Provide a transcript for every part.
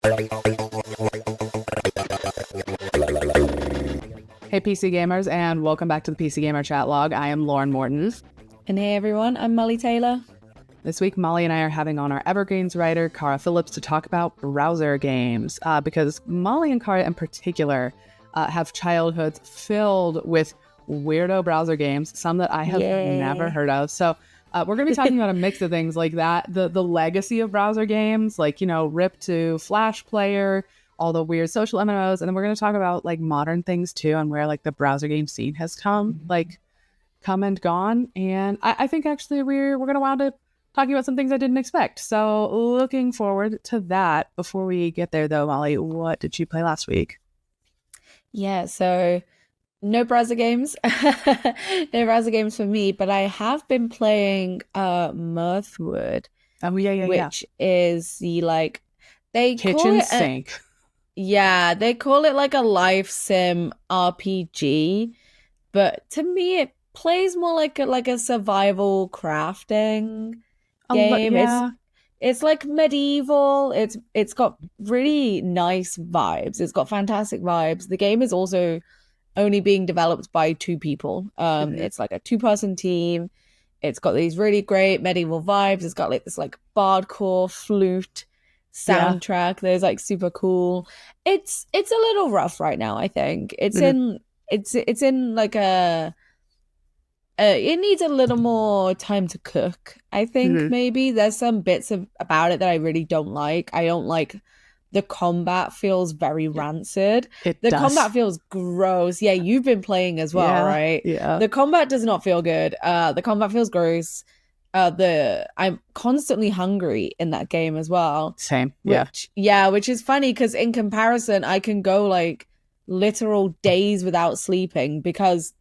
Hey PC gamers, and welcome back to the PC Gamer Chat Log. I am Lauren Morton. And hey everyone, I'm Molly Taylor. This week, Molly and I are having on our Evergreens writer, Cara Phillips, to talk about browser games. Because Molly and Cara in particular have childhoods filled with weirdo browser games, some that I have never heard of. So we're going to be talking about a mix of things like that. The legacy of browser games, like, RIP to Flash Player, all the weird social MMOs. And then we're going to talk about like modern things too, and where like the browser game scene has come and gone. And I think actually we're going to wind up talking about some things I didn't expect. So looking forward to that. Before we get there though, Molly, what did you play last week? Yeah, so no browser games. No browser games for me, but I have been playing Morthwood. Oh yeah. Which is the they kitchen sink. Yeah, they call it like a life sim RPG, but to me it plays more like a survival crafting game. Yeah. It's like medieval. It's got really nice vibes. It's got fantastic vibes. The game is also only being developed by two people. It's like a two-person team. It's got these really great medieval vibes. It's got like this like bardcore flute soundtrack that is like super cool. It's a little rough right now, I think. It's in like a it needs a little more time to cook, I think. Maybe there's some bits about it that I really don't like. I don't like the combat. Feels very rancid. The combat feels gross. Yeah, you've been playing as well, right? Yeah. The combat does not feel good. The combat feels gross. I'm constantly hungry in that game as well. Same. Which is funny because in comparison, I can go like literal days without sleeping because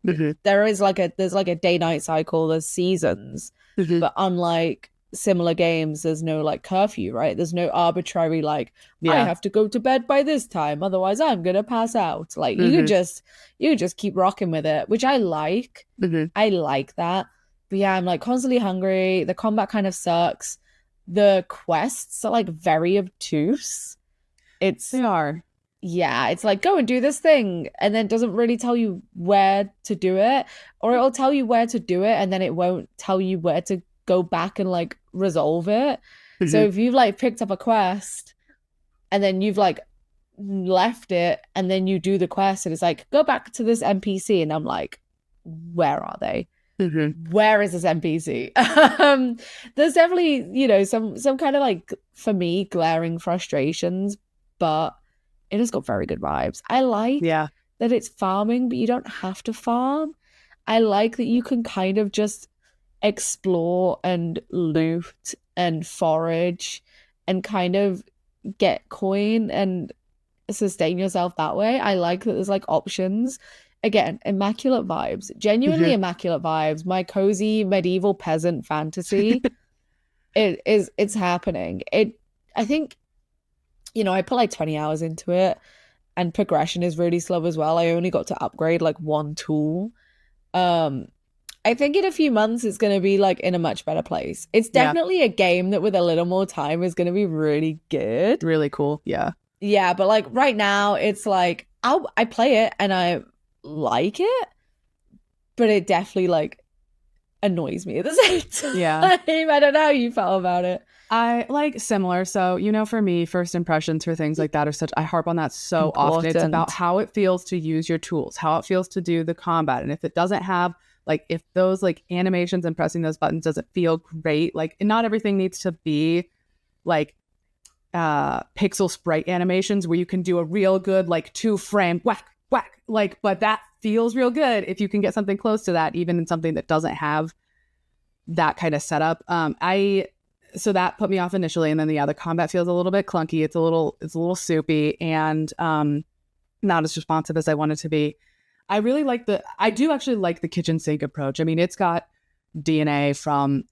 there's like a day-night cycle, there's seasons. But unlike similar games, there's no like curfew, right? There's no arbitrary I have to go to bed by this time, otherwise I'm gonna pass out. Like you could just keep rocking with it, which I like. I like that. But yeah, I'm like constantly hungry. The combat kind of sucks. The quests are like very obtuse. They are. Yeah, it's like go and do this thing, and then it doesn't really tell you where to do it, or it'll tell you where to do it, and then it won't tell you where to go back and like resolve it. So if you've like picked up a quest, and then you've like left it, and then you do the quest, and it's like go back to this NPC, and I'm like, where are they? Where is this NPC? There's definitely, some kind of like, for me, glaring frustrations, but it has got very good vibes. I like that it's farming, but you don't have to farm. I like that you can kind of just explore and loot and forage and kind of get coin and sustain yourself that way. I like that there's like options. Again, immaculate vibes, genuinely immaculate vibes. My cozy medieval peasant fantasy, it's happening. I think, I put like 20 hours into it, and progression is really slow as well. I only got to upgrade like one tool. I think in a few months it's going to be like in a much better place. It's definitely a game that with a little more time is going to be really good. Really cool. Yeah. Yeah, but like right now it's like I play it and I like it, but it definitely like annoys me at the same time. Yeah. I don't know how you felt about it. I like similar. So, for me, first impressions for things like that I harp on that so often. It's about how it feels to use your tools, how it feels to do the combat. And if it doesn't have if those like animations and pressing those buttons doesn't feel great, like not everything needs to be like pixel sprite animations where you can do a real good like 2-frame whack, but that feels real good if you can get something close to that, even in something that doesn't have that kind of setup. So that put me off initially, and then the combat feels a little bit clunky. It's a little soupy and not as responsive as I want it to be. I do actually like the kitchen sink approach. I mean, it's got DNA from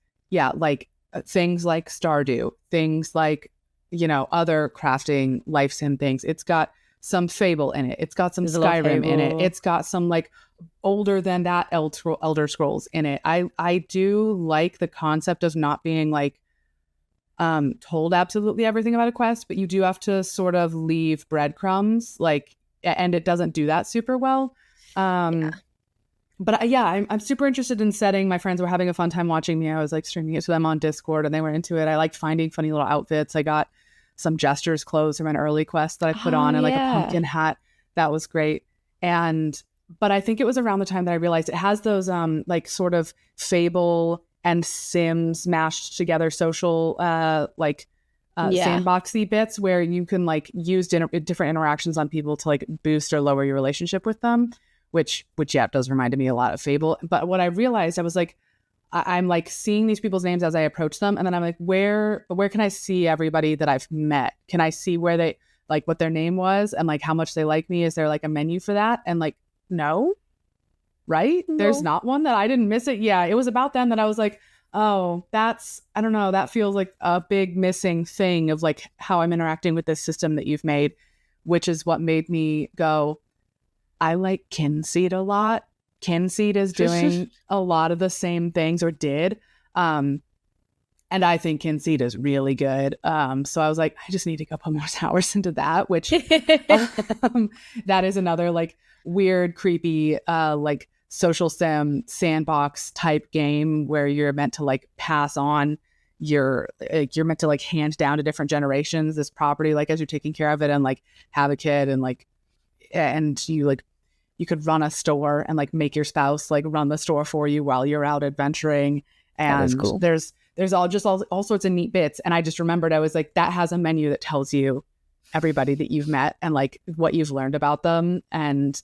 things like Stardew, things like other crafting life sim things. It's got some Fable in it. It's got some Skyrim in it. It's got some like older than that Elder Scrolls in it. I do like the concept of not being like told absolutely everything about a quest, but you do have to sort of leave breadcrumbs, like, and it doesn't do that super well. But I'm super interested in setting. My friends were having a fun time watching me. I was like streaming it to them on Discord and they were into it. I liked finding funny little outfits. I got some Jester's clothes from an early quest that I put on and like a pumpkin hat. That was great. But I think it was around the time that I realized it has those like sort of Fable and Sims mashed together social sandboxy bits where you can like use different interactions on people to like boost or lower your relationship with them. Which does remind me a lot of Fable. But what I realized, I was like, I'm like seeing these people's names as I approach them. And then I'm like, where can I see everybody that I've met? Can I see where they, like what their name was and like how much they like me? Is there like a menu for that? And like, no, right? No. There's not one. That I didn't miss it. Yeah, it was about them that I was like, oh, I don't know. That feels like a big missing thing of like how I'm interacting with this system that you've made, which is what made me go, I like Kinseed a lot. Kinseed is doing a lot of the same things, or did. And I think Kinseed is really good. So I was like, I just need to go put more hours into that, which that is another like weird, creepy, like social sim sandbox type game where you're meant to like pass on you're meant to like hand down to different generations this property, like as you're taking care of it and like have a kid and like, and you could run a store and like make your spouse like run the store for you while you're out adventuring. And cool. there's all sorts of neat bits. And I just remembered, I was like, that has a menu that tells you everybody that you've met and like what you've learned about them. And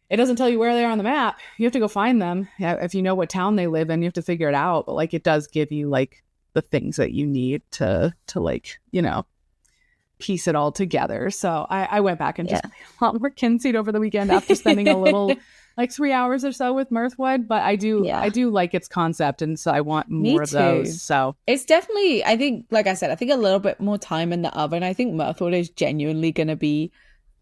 it doesn't tell you where they are on the map. You have to go find them. If you know what town they live in, you have to figure it out. But like, it does give you like the things that you need to like, piece it all together. So I went back and just played a lot more Kinseed over the weekend after spending a little like 3 hours or so with Morthwood. But I do like its concept, and so I want more of those. So it's definitely, I think, like I said, I think a little bit more time in the oven. I think Morthwood is genuinely going to be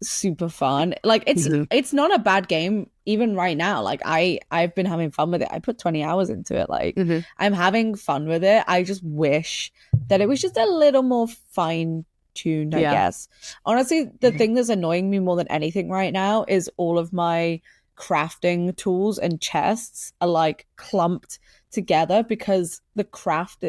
super fun. Like it's not a bad game even right now. Like I've been having fun with it. I put 20 hours into it. Like I'm having fun with it. I just wish that it was just a little more fine-tuned, I guess. Honestly, the thing that's annoying me more than anything right now is all of my crafting tools and chests are like clumped together because the craft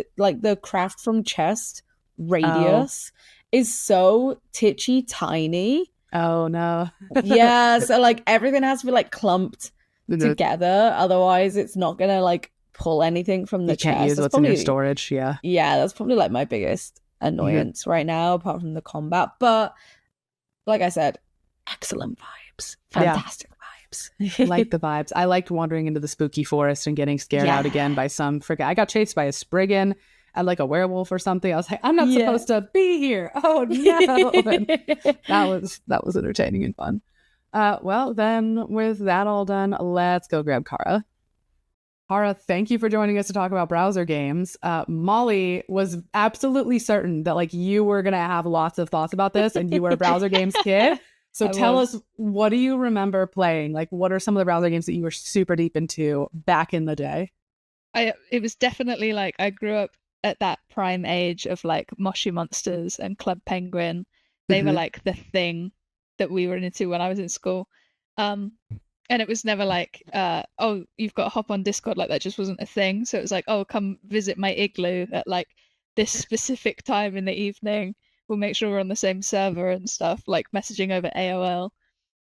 from chest radius is so titchy tiny. Oh no. Yeah, so like everything has to be like clumped together, otherwise it's not gonna like pull anything from the chest. You can't use what's in your storage. Yeah, that's probably like my biggest annoyance right now, apart from the combat. But like I said, excellent vibes, fantastic vibes. Like the vibes. I liked wandering into the spooky forest and getting scared out again by some I got chased by a Spriggan and like a werewolf or something. I was like, I'm not supposed to be here. Oh no. that was entertaining and fun. Well then, with that all done, let's go grab Kara. Kara, thank you for joining us to talk about browser games. Molly was absolutely certain that like you were gonna have lots of thoughts about this, and you were a browser games kid. So tell us, what do you remember playing? Like, what are some of the browser games that you were super deep into back in the day? It was definitely like I grew up at that prime age of like Moshi Monsters and Club Penguin. They were like the thing that we were into when I was in school. And it was never like, oh, you've got to hop on Discord. Like that just wasn't a thing. So it was like, oh, come visit my igloo at like this specific time in the evening. We'll make sure we're on the same server and stuff, like messaging over AOL.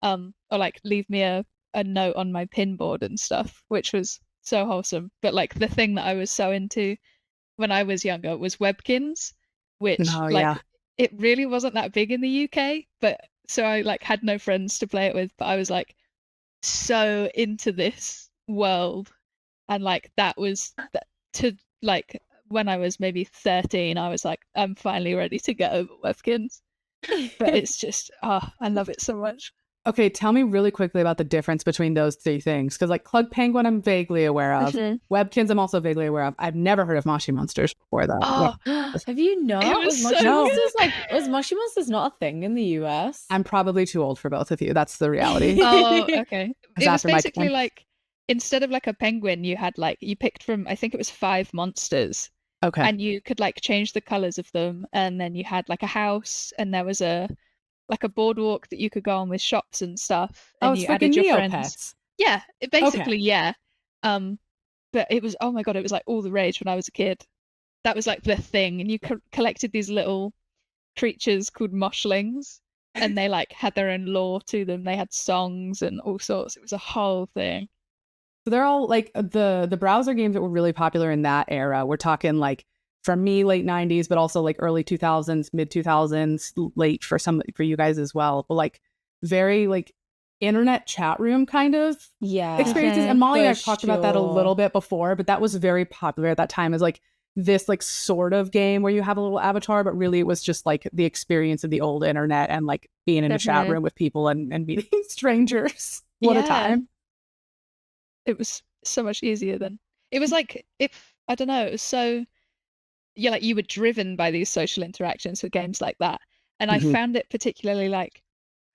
Or like leave me a note on my pinboard and stuff, which was so wholesome. But like the thing that I was so into when I was younger was Webkins, which it really wasn't that big in the UK, but so I like had no friends to play it with, but I was like so into this world, and like that was to like when I was maybe 13, I was like, I'm finally ready to get over Webkins. But it's just I love it so much. Okay, tell me really quickly about the difference between those three things. Because like Club Penguin, I'm vaguely aware of. Webkins, I'm also vaguely aware of. I've never heard of Moshi Monsters before, though. Oh, have you not? Was Moshi Monsters not a thing in the US? I'm probably too old for both of you. That's the reality. Oh, okay. It was basically like, instead of like a penguin, you had like, you picked from, I think it was 5 monsters. Okay. And you could like change the colors of them, and then you had like a house, and there was a boardwalk that you could go on with shops and stuff, Oh, and it's you freaking added your friends. Neopets. Yeah, basically, Okay. yeah. But it was, oh my God, it was like all the rage when I was a kid. That was like the thing, and you collected these little creatures called moshlings, and they like had their own lore to them. They had songs and all sorts. It was a whole thing. So they're all like the browser games that were really popular in that era. We're talking like from me late 90s, but also like early 2000s, mid 2000s, late for you guys as well. But like very like internet chat room kind of experiences. And Molly and I've talked about that a little bit before, but that was very popular at that time as like this like sort of game where you have a little avatar, but really it was just like the experience of the old internet and like being in a chat room with people and meeting strangers. What a time. It was so much easier then. It was like, if I don't know, it was so, yeah, like you were driven by these social interactions with games like that. And I found it particularly like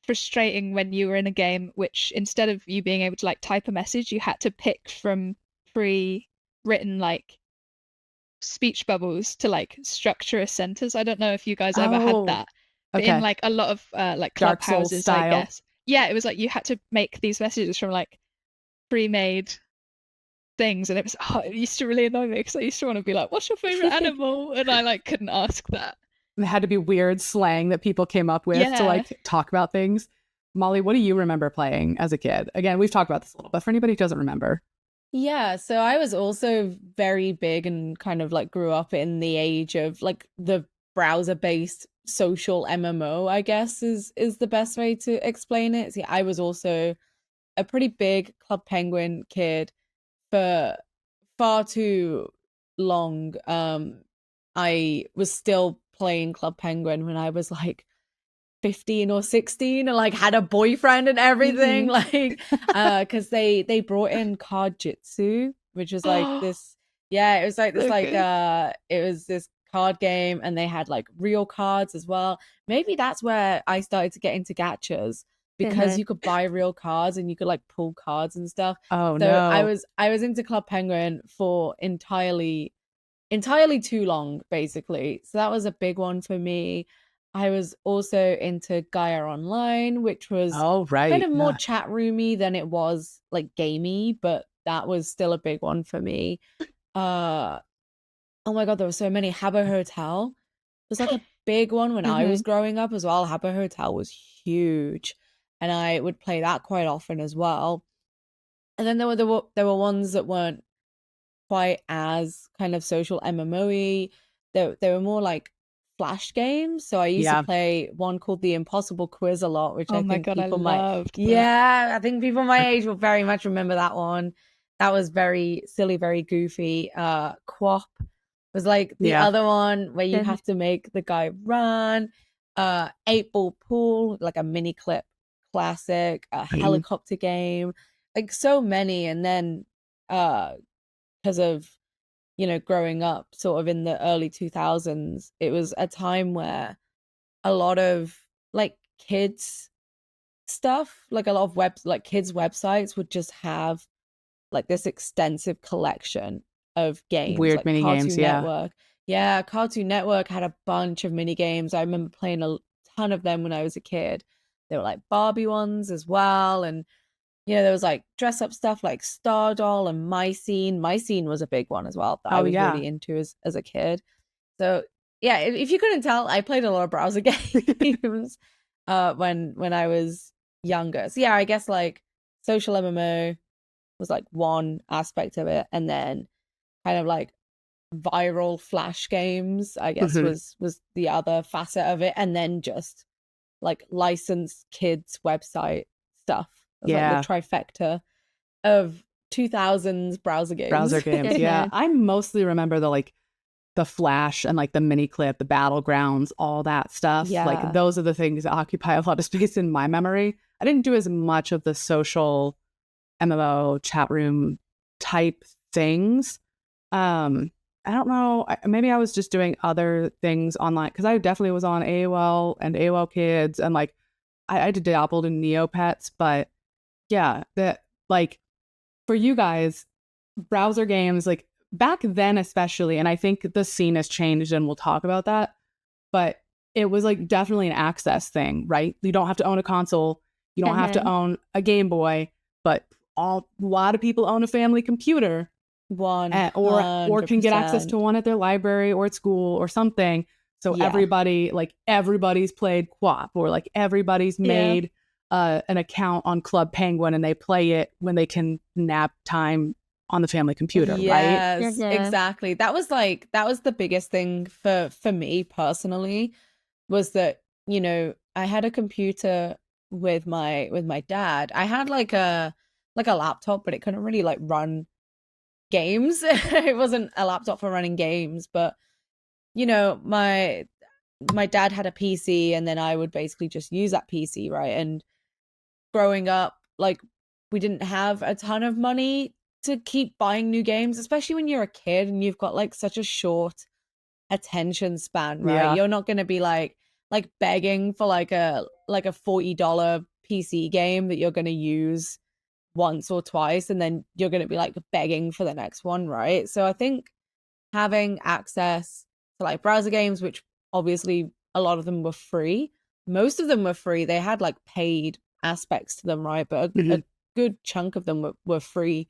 frustrating when you were in a game which, instead of you being able to like type a message, you had to pick from pre-written like speech bubbles to like structure a sentence. I don't know if you guys ever had that, but in like a lot of like Dark Souls clubhouses, style. I guess. Yeah, it was like you had to make these messages from like pre-made things, and it used to really annoy me because I used to want to be like, what's your favorite animal? And I like couldn't ask that. It had to be weird slang that people came up with to like talk about things. Molly, what do you remember playing as a kid? Again, we've talked about this a little, but for anybody who doesn't remember. Yeah, so I was also very big and kind of like grew up in the age of like the browser-based social MMO, I guess is the best way to explain it. See, I was also a pretty big Club Penguin kid for far too long. I was still playing Club Penguin when I was like 15 or 16 and like had a boyfriend and everything, like because they brought in card jitsu, which was like this, it was like this it was this card game, and they had like real cards as well. Maybe that's where I started to get into gachas, because you could buy real cards and you could like pull cards and stuff. Oh so no. I was into Club Penguin for entirely too long, basically. So that was a big one for me. I was also into Gaia Online, which was kind of more chat roomy than it was like gamey, but that was still a big one for me. Oh my God, there were so many. Habbo Hotel was like a big one when I was growing up as well. Habbo Hotel was huge, and I would play that quite often as well. And then there were ones that weren't quite as kind of social MMO-y. They were more like flash games. So I used to play one called The Impossible Quiz a lot, which I think people might. Yeah, I think people my age will very much remember that one. That was very silly, very goofy. Quap was like the other one where you have to make the guy run. 8-Ball Pool, like a mini clip classic, a helicopter game, like so many. And then because of growing up sort of in the early 2000s, it was a time where a lot of like kids stuff, like a lot of kids websites would just have like this extensive collection of games, weird like mini Cartoon games. Network. Yeah, Cartoon Network had a bunch of mini games. I remember playing a ton of them when I was a kid. They were like Barbie ones as well, and there was like dress up stuff like Star Doll and My Scene. My Scene was a big one as well that I was really into as a kid. So yeah, if you couldn't tell, I played a lot of browser games when I was younger. So yeah, I guess like social MMO was like one aspect of it, and then kind of like viral flash games, I guess was the other facet of it, and then just like licensed kids website stuff. Like the trifecta of 2000s browser games. Yeah. I mostly remember the Flash and like the mini clip, the battlegrounds, all that stuff. Like those are the things that occupy a lot of space in my memory. I didn't do as much of the social MMO chat room type things. I don't know. Maybe I was just doing other things online, because I definitely was on AOL and AOL Kids, and like I dabbled in Neopets, but yeah, that like for you guys, browser games, like back then especially, and I think the scene has changed and we'll talk about that, but it was like definitely an access thing, right? You don't have to own a console, you don't have to own a Game Boy, but a lot of people own a family computer, or can get access to one at their library or at school or something. So everybody's played QWOP, or like everybody's made an account on Club Penguin and they play it when they can nap time on the family computer, right? Yes, exactly. That was the biggest thing for me personally, was that, you know, I had a computer with my dad. I had like a laptop, but it couldn't really like run games. It wasn't a laptop for running games, but you know, my dad had a PC, and then I would basically just use that PC, right? And growing up, like, we didn't have a ton of money to keep buying new games, especially when you're a kid and you've got like such a short attention span, right? Yeah. You're not going to be like begging for like a $40 PC game that you're going to use once or twice, and then you're going to be like begging for the next one, right? So I think having access to like browser games, which obviously a lot of them were free, most of them were free, they had like paid aspects to them, right? But a good chunk of them were free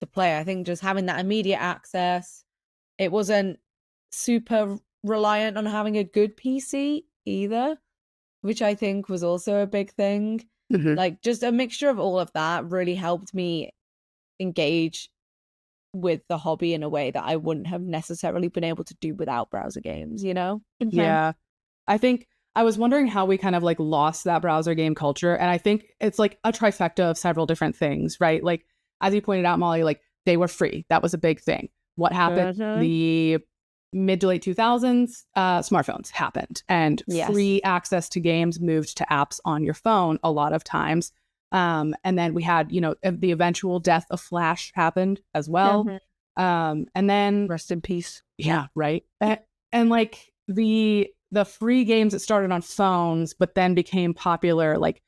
to play. I think just having that immediate access, it wasn't super reliant on having a good PC either, which I think was also a big thing. Like, just a mixture of all of that really helped me engage with the hobby in a way that I wouldn't have necessarily been able to do without browser games, you know? Yeah. I think I was wondering how we kind of like lost that browser game culture. And I think it's like a trifecta of several different things, right? Like, as you pointed out, Molly, like they were free. That was a big thing. What happened? The mid to late 2000s, smartphones happened, and free access to games moved to apps on your phone a lot of times. And then we had, you know, the eventual death of Flash happened as well. And then rest in peace. Yeah, right. And like the free games that started on phones but then became popular, like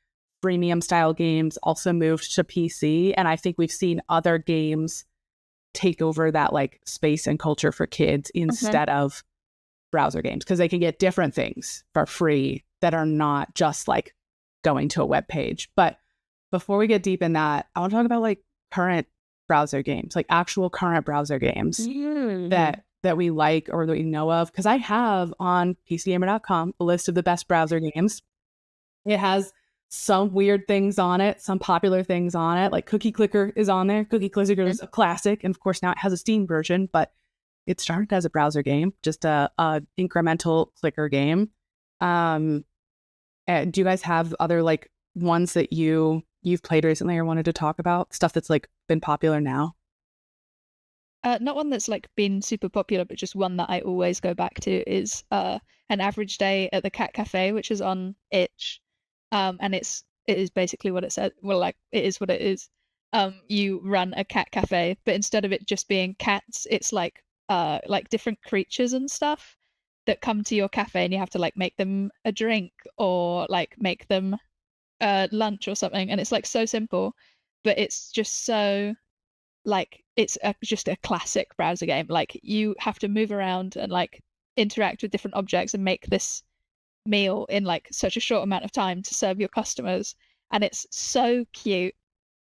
freemium style games, also moved to PC. And I think we've seen other games take over that like space and culture for kids instead of browser games, because they can get different things for free that are not just like going to a web page. But before we get deep in that, I want to talk about like current browser games, like actual current browser games that we like or that we know of. Because I have on PCGamer.com a list of the best browser games. It has some weird things on it, some popular things on it, like Cookie Clicker is on there. Cookie Clicker is a classic, and of course now it has a Steam version, but it started as a browser game, just a incremental clicker game. Do you guys have other like ones that you've played recently or wanted to talk about? Stuff that's like been popular now? Not one that's like been super popular, but just one that I always go back to is An Average Day at the Cat Cafe, which is on itch. And it is basically what it said. Well, like, it is what it is. You run a cat cafe, but instead of it just being cats, it's like different creatures and stuff that come to your cafe, and you have to like make them a drink or like make them lunch or something. And it's like so simple, but it's just so like just a classic browser game. Like, you have to move around and like interact with different objects and make this meal in like such a short amount of time to serve your customers, and it's so cute,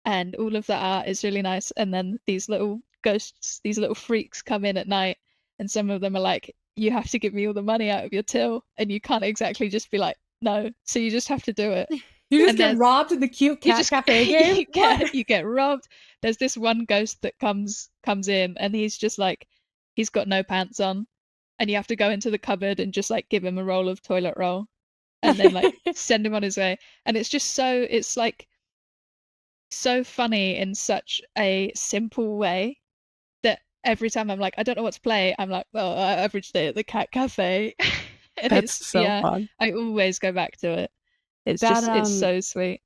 and all of the art is really nice. And then these little ghosts, these little freaks come in at night, and some of them are like, you have to give me all the money out of your till, and you can't exactly just be like, no, so you just have to do it. You just get robbed in the cute cat cafe game? You get robbed. There's this one ghost that comes in, and he's just like, he's got no pants on, and you have to go into the cupboard and just like give him a roll of toilet roll and then like send him on his way. And it's just it's like so funny in such a simple way that every time I'm like, I don't know what to play, I'm like, well, Average Day at the Cat Cafe. And That's so fun. I always go back to it. It's it's so sweet.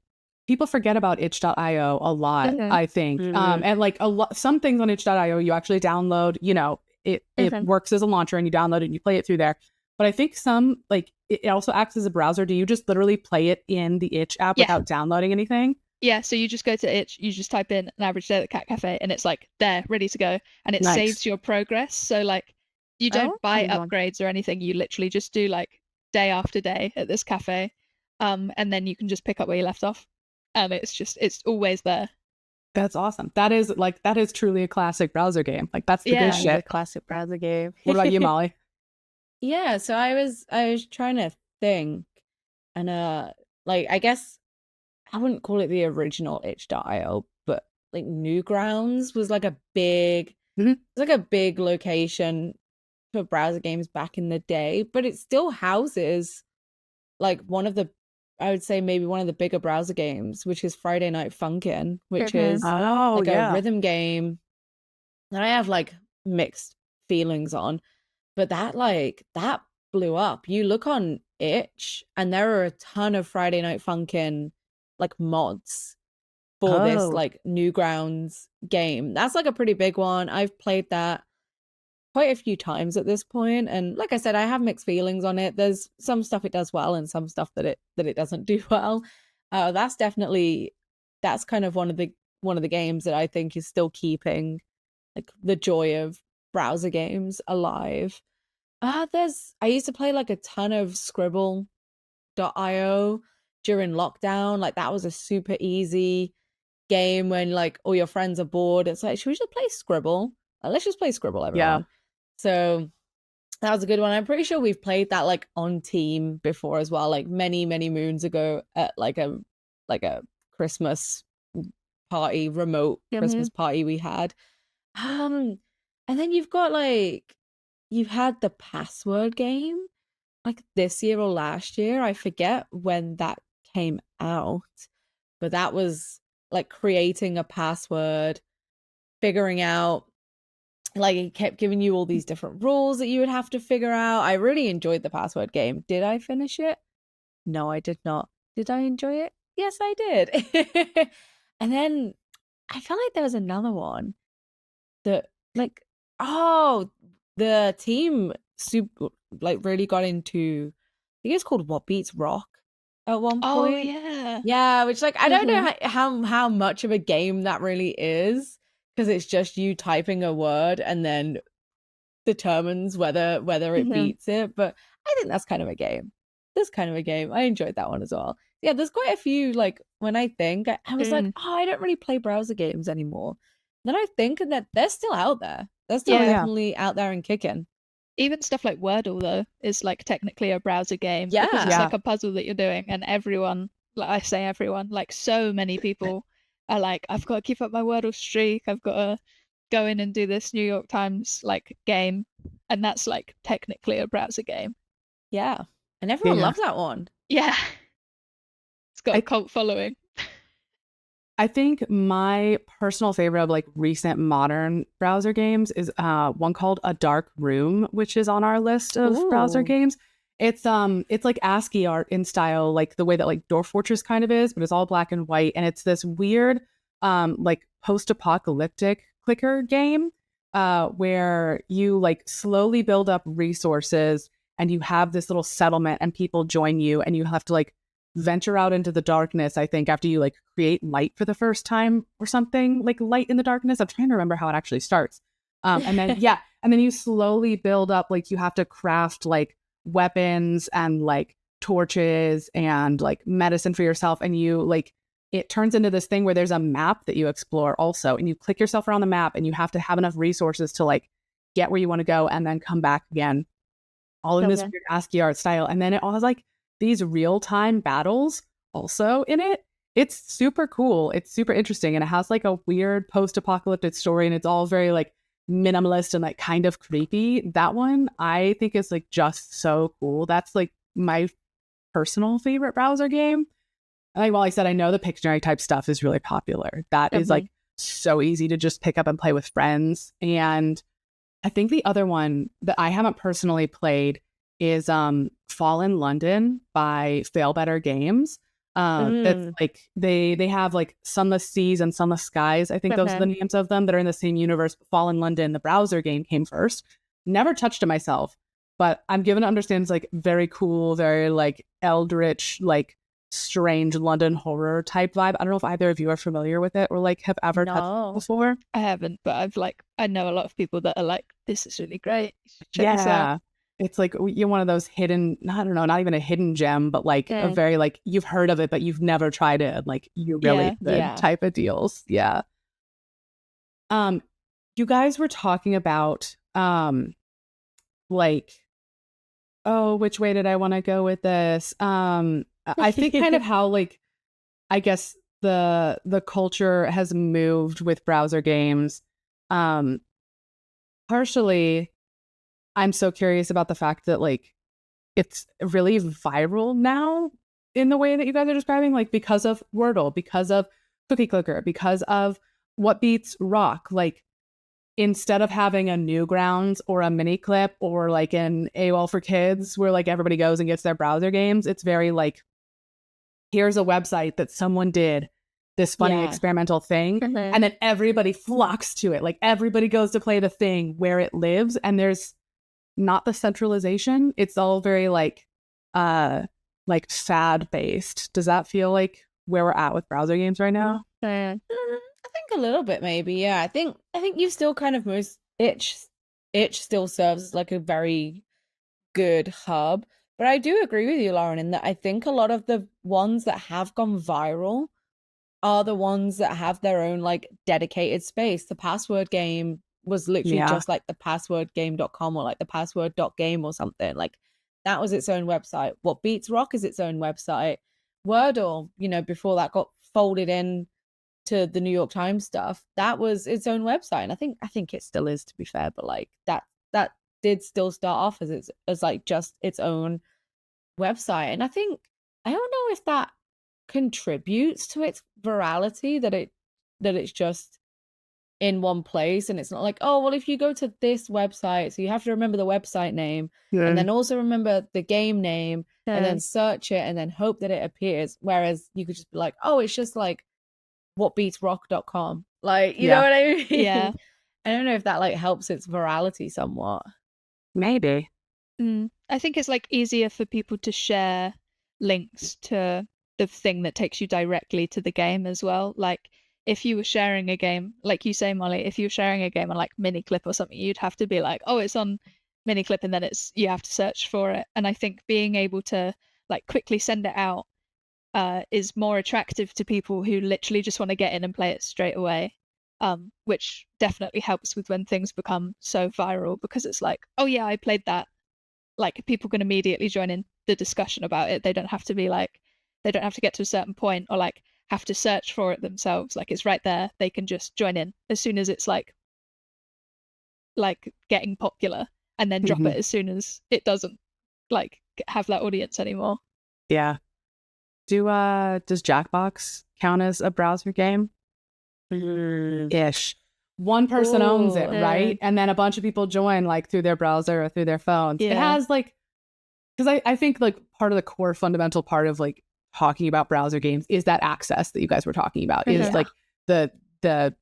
People forget about itch.io a lot, I think. And like some things on itch.io you actually download, you know, it works as a launcher and you download it and you play it through there. But I think some, like, it also acts as a browser. Do you just literally play it in the itch app without downloading anything? Yeah, so you just go to it, you just type in an average day at the cat cafe, and it's like there, ready to go, and it Nice. saves your progress. So like you don't buy fun. upgrades or anything. You literally just do like day after day at this cafe, and then you can just pick up where you left off, and it's always there. That's awesome. That is truly a classic browser game. Like that's the Yeah. good shit. The classic browser game. What about you, Molly? Yeah, so I was trying to think, and like I guess I wouldn't call it the original itch.io, but like Newgrounds was like a big Mhm. it's like a big location for browser games back in the day, but it still houses like I would say maybe one of the bigger browser games, which is Friday Night Funkin', which Mhm. is Oh, like yeah. a rhythm game that I have like mixed feelings on. But that blew up. You look on itch and there are a ton of Friday Night Funkin' like mods for this Oh. like Newgrounds game. That's like a pretty big one. I've played that quite a few times at this point, and like I said, I have mixed feelings on it. There's some stuff it does well and some stuff that it doesn't do well. That's kind of one of the games that I think is still keeping like the joy of browser games alive. I used to play like a ton of Scribble.io during lockdown. Like that was a super easy game when like all your friends are bored. It's like, should we just play Scribble? Let's just play Scribble, everyone. Yeah. So that was a good one. I'm pretty sure we've played that like on Team before as well, like many, many moons ago at like a Christmas party, remote Christmas party we had. And then you've had the password game like this year or last year. I forget when that came out, but that was like creating a password, figuring out like it kept giving you all these different rules that you would have to figure out. I really enjoyed the password game. Did I finish it? No, I did not. Did I enjoy it? Yes, I did. And then I felt like there was another one that like the team super like really got into, I think it's called What Beats Rock at one Oh point. yeah. Yeah, which like I don't know how much of a game that really is, because it's just you typing a word and then determines whether it beats it. But I think that's kind of a game. That's kind of a game. I enjoyed that one as well. Yeah, there's quite a few like when I think I was like, oh, I don't really play browser games anymore. Then I think that they're still out there. They're still Yeah. definitely out there and kicking. Even stuff like Wordle though is like technically a browser game Yeah. because it's Yeah. like a puzzle that you're doing, and everyone, like I say everyone, like so many people are like, I've got to keep up my Wordle streak. I've got to go in and do this New York Times like game, and that's like technically a browser game. Yeah. And everyone Yeah. loves that one. Yeah. It's got a cult following. I think my personal favorite of like recent modern browser games is one called A Dark Room, which is on our list of browser games. It's like ASCII art in style, like the way that like Dwarf Fortress kind of is, but it's all black and white, and it's this weird like post-apocalyptic clicker game where you like slowly build up resources and you have this little settlement and people join you and you have to like venture out into the darkness, I think, after you like create light for the first time or something, like light in the darkness. I'm trying to remember how it actually starts. And then and then you slowly build up, like you have to craft like weapons and like torches and like medicine for yourself, and you like it turns into this thing where there's a map that you explore also, and you click yourself around the map and you have to have enough resources to like get where you want to go and then come back again, all in this weird ASCII art style. And then it all has like these real-time battles also in it. It's super cool. It's super interesting. And it has like a weird post-apocalyptic story, and it's all very like minimalist and like kind of creepy. That one I think is like just so cool. That's like my personal favorite browser game. Like, well, I said, I know the Pictionary type stuff is really popular. That is like so easy to just pick up and play with friends. And I think the other one that I haven't personally played is Fallen London by Fail Better Games. That's like they have like Sunless Seas and Sunless Skies. I think those are the names of them that are in the same universe. Fallen London, the browser game, came first. Never touched it myself, but I'm given to understand it's like very cool, very like eldritch, like strange London horror type vibe. I don't know if either of you are familiar with it or like have ever touched it before. I haven't, but I know a lot of people that are like, this is really great. Check this out. It's like you're one of those hidden, I don't know, not even a hidden gem, but like a very like you've heard of it, but you've never tried it. Like you're really good type of deals. Yeah. You guys were talking about like, oh, which way did I want to go with this? I think kind of how like, I guess the culture has moved with browser games. Partially, I'm so curious about the fact that like it's really viral now in the way that you guys are describing, like because of Wordle, because of Cookie Clicker, because of What Beats Rock. Like instead of having a Newgrounds or a Mini Clip or like an AOL for Kids where like everybody goes and gets their browser games, it's very like, here's a website that someone did this funny experimental thing, and then everybody flocks to it. Like everybody goes to play the thing where it lives, and there's not the centralization. It's all very like fad based. Does that feel like where we're at with browser games right now? I think a little bit maybe. Yeah, I think you still kind of itch still serves as like a very good hub. But I do agree with you, Lauren, in that I think a lot of the ones that have gone viral are the ones that have their own like dedicated space. The password game was literally just like the passwordgame.com or like the password.game or something. Like that was its own website. What Beats Rock is its own website. Wordle, before that got folded in to the New York Times stuff, that was its own website. And I think it still is, to be fair, but like that did still start off as like just its own website. And I don't know if that contributes to its virality, that it's just in one place and it's not like, oh well, if you go to this website, so you have to remember the website name and then also remember the game name and then search it and then hope that it appears, whereas you could just be like, oh, it's just like whatbeatsrock.com, like you know what I mean? Yeah. I don't know if that like helps its virality somewhat. Maybe. I think it's like easier for people to share links to the thing that takes you directly to the game as well. Like if you were sharing a game, like you say, Molly, if you were sharing a game on like Miniclip or something, you'd have to be like, oh, it's on Miniclip, and then you have to search for it. And I think being able to like quickly send it out is more attractive to people who literally just want to get in and play it straight away. Which definitely helps with when things become so viral, because it's like, oh yeah, I played that. Like people can immediately join in the discussion about it. They don't have to get to a certain point or like have to search for it themselves. Like it's right there. They can just join in as soon as it's like getting popular, and then drop it as soon as it doesn't like have that audience anymore. Yeah. Does Jackbox count as a browser game? Ish. One person owns it, right? And then a bunch of people join like through their browser or through their phones. It has like, because I think like part of the core fundamental part of like talking about browser games is that access that you guys were talking about, is like the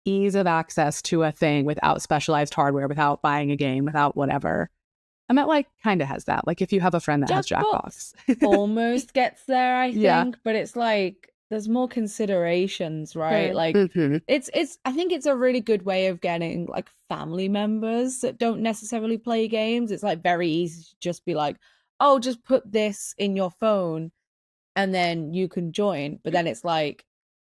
ease of access to a thing without specialized hardware, without buying a game, without whatever. And that like kind of has that. Like if you have a friend that has Jackbox, almost gets there, I think, but it's like there's more considerations, right? Like it's I think it's a really good way of getting like family members that don't necessarily play games. It's like very easy to just be like, oh, just put this in your phone and then you can join. But then it's like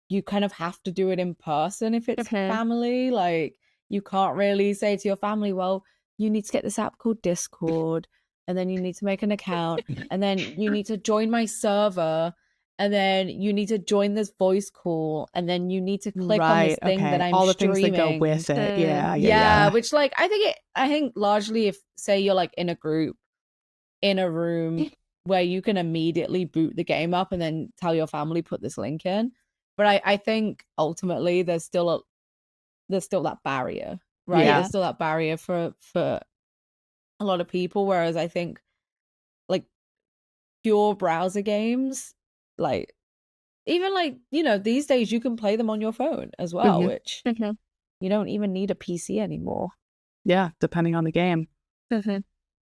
you kind of have to do it in person if it's family. Like you can't really say to your family, well, you need to get this app called Discord, and then you need to make an account, and then you need to join my server, and then you need to join this voice call, and then you need to click on this thing that I'm all the streaming. Things that go with it. Yeah. Which like I think largely, if say you're like in a group in a room where you can immediately boot the game up and then tell your family put this link in, but I think ultimately there's still that barrier. Right, there's still that barrier for a lot of people. Whereas I think like pure browser games, like even like these days you can play them on your phone as well, which you don't even need a PC anymore. Yeah, depending on the game.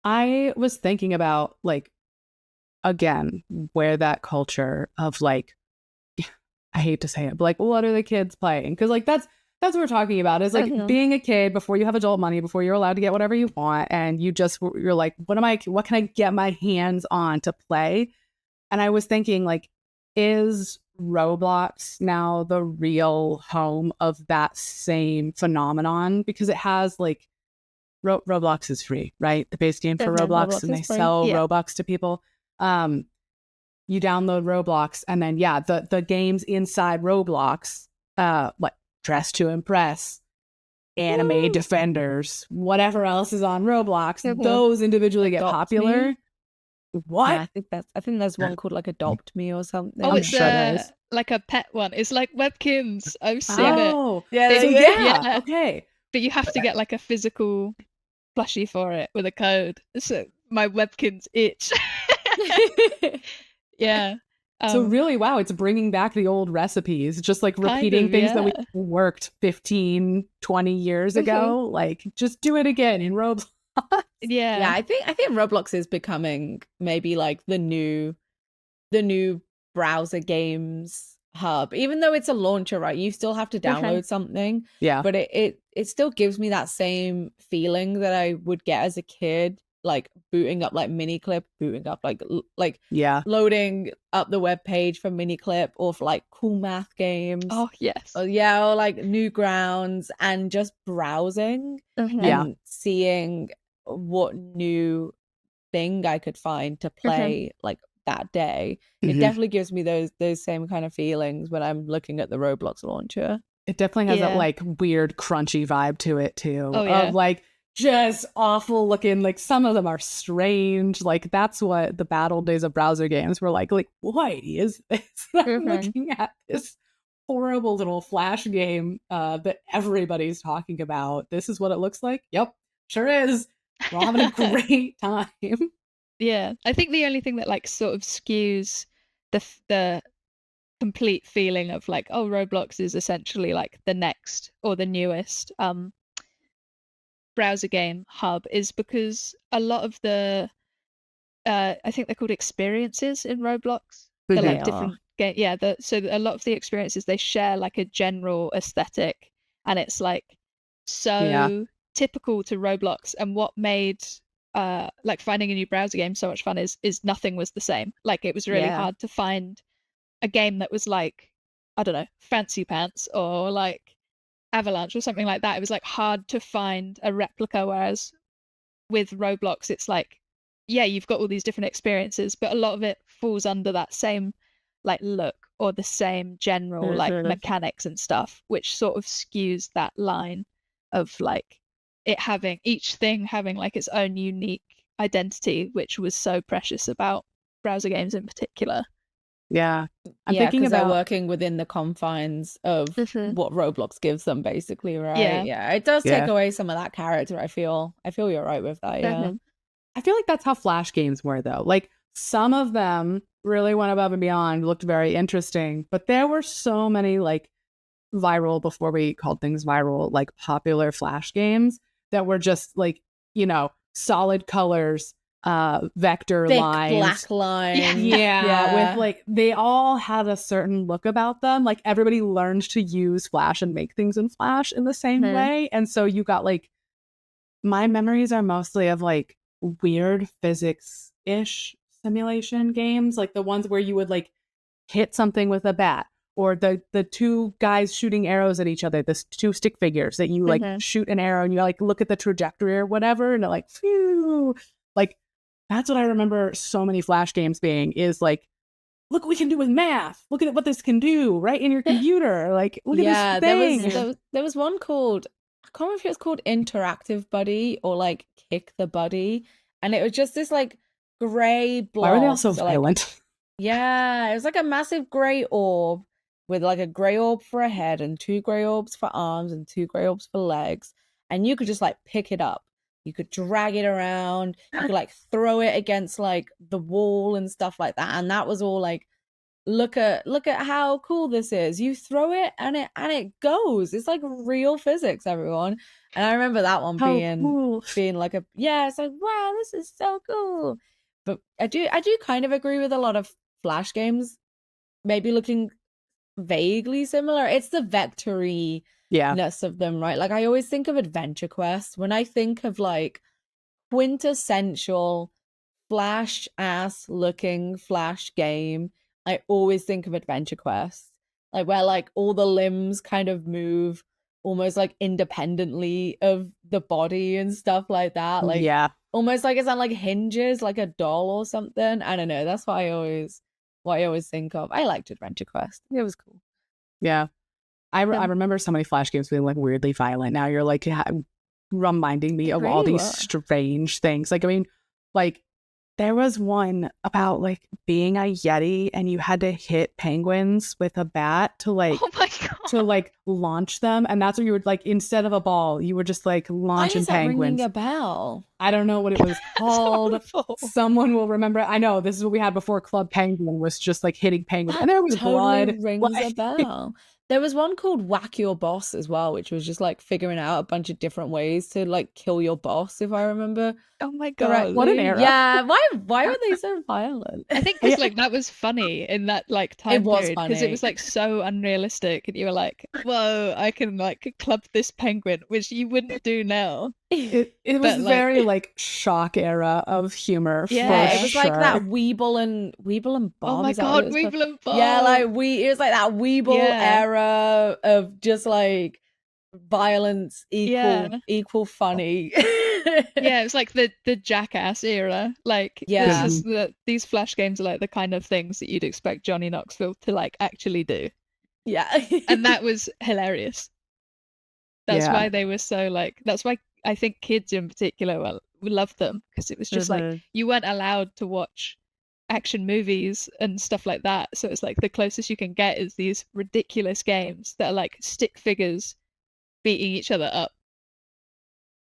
I was thinking about like again, where that culture of like, I hate to say it, but like, what are the kids playing? Because like that's what we're talking about, is like being a kid before you have adult money, before you're allowed to get whatever you want, and you're like, what can I get my hands on to play? And I was thinking, like, is Roblox now the real home of that same phenomenon? Because it has like Roblox is free, right? The base game for Roblox, and they sell Robux to people. You download Roblox, and then the games inside Roblox, like Dress to Impress, Anime Defenders, whatever else is on Roblox, those individually get popular. Me. What? Yeah, I think there's one called like Adopt Me or something. Oh, it's like a pet one. It's like Webkinz. I've seen it. Oh, yeah. Okay. But you have to get like a physical plushie for it with a code. So my Webkinz itch. Yeah. So really, wow, it's bringing back the old recipes, just like repeating things that we worked 15, 20 years ago. Like, just do it again in Roblox. Yeah, I think Roblox is becoming maybe like the new browser games hub. Even though it's a launcher, right? You still have to download something. Yeah. But it still gives me that same feeling that I would get as a kid, like booting up like Miniclip, loading up the web page for Miniclip, or for like cool math games. Oh yes. Or like Newgrounds, and just browsing and seeing what new thing I could find to play like that day. It definitely gives me those same kind of feelings when I'm looking at the Roblox launcher. It definitely has that like weird crunchy vibe to it too. Oh, yeah. Of like just awful looking, like some of them are strange. Like that's what the bad old days of browser games were like what is this? I'm looking at this horrible little Flash game that everybody's talking about. This is what it looks like? Yep, sure is. We're all having a great time. Yeah, I think the only thing that like sort of skews the complete feeling of like, oh, Roblox is essentially like the next or the newest browser game hub, is because a lot of the I think they're called experiences in Roblox. They're like different game. Yeah, so a lot of the experiences, they share like a general aesthetic, and it's like so typical to Roblox. And what made like finding a new browser game so much fun is nothing was the same. Like it was really hard to find a game that was like, I don't know, Fancy Pants or like Avalanche or something like that. It was like hard to find a replica, whereas with Roblox it's like, yeah, you've got all these different experiences, but a lot of it falls under that same like look or the same general like mechanics and stuff, which sort of skews that line of like each thing having like its own unique identity, which was so precious about browser games in particular. Yeah, I'm thinking about they're working within the confines of what Roblox gives them, basically, right? Yeah, it does take away some of that character. I feel you're right with that. Yeah, I feel like that's how Flash games were, though. Like some of them really went above and beyond, looked very interesting, but there were so many like viral, before we called things viral, like popular Flash games that were just like, you know, solid colors, vector thick lines, black lines. With like they all had a certain look about them. Like everybody learned to use Flash and make things in Flash in the same way, and so you got like, my memories are mostly of like weird physics-ish simulation games, like the ones where you would like hit something with a bat, or the two guys shooting arrows at each other, the two stick figures that you like shoot an arrow and you like look at the trajectory or whatever, and it like, phew. Like that's what I remember so many Flash games being, is like, look what we can do with math. Look at what this can do right in your computer. Like, look at this thing. There was one called, I can't remember if it was called Interactive Buddy or like Kick the Buddy, and it was just this like gray blob. Why were they all so violent? Like, yeah, it was like a massive gray orb with like a gray orb for a head and 2 gray orbs for arms and 2 gray orbs for legs, and you could just like pick it up. You could drag it around. You could like throw it against like the wall and stuff like that. And that was all like, look at how cool this is. You throw it and it goes. It's like real physics, everyone. And I remember that one being like it's like, wow, this is so cool. But I do kind of agree with a lot of Flash games, maybe looking vaguely similar. It's the vectory-ness of them, right? Like I always think of Adventure Quest when I think of like quintessential Flash ass looking Flash game. I always think of Adventure Quest, like where like all the limbs kind of move almost like independently of the body and stuff like that. Like almost like it's on like hinges, like a doll or something. I don't know. That's what I always think of. I liked Adventure Quest. It was cool. Yeah. I remember so many Flash games being like weirdly violent. Now you're like reminding me of all these strange things. Like, I mean, like there was one about like being a Yeti and you had to hit penguins with a bat to like, oh my God, to like launch them. And that's what you would like, instead of a ball, you were just like launching penguins. Why is that ringing a bell? I don't know what it was called. Someone will remember. I know this is what we had before Club Penguin was just like hitting penguins. And there was totally blood. Rings a bell. There was one called Whack Your Boss as well, which was just like figuring out a bunch of different ways to like kill your boss, if I remember. Oh my God. Correctly. What an era. Yeah. Why were they so violent? I think because like that was funny in that like time period because it was like so unrealistic and you were like, whoa, I can like club this penguin, which you wouldn't do now. It was But, very like shock era of humor. Yeah, for it was sure. like that Weeble and Bob. Oh my God, Weeble and Bob. Yeah, like it was like that Weeble era of just like violence equal funny. Yeah, it was like the Jackass era. Like these Flash games are like the kind of things that you'd expect Johnny Knoxville to like actually do. Yeah. And that was hilarious. That's why they were so like, that's why I think kids in particular loved them, because it was just like you weren't allowed to watch action movies and stuff like that. So it's like the closest you can get is these ridiculous games that are like stick figures beating each other up.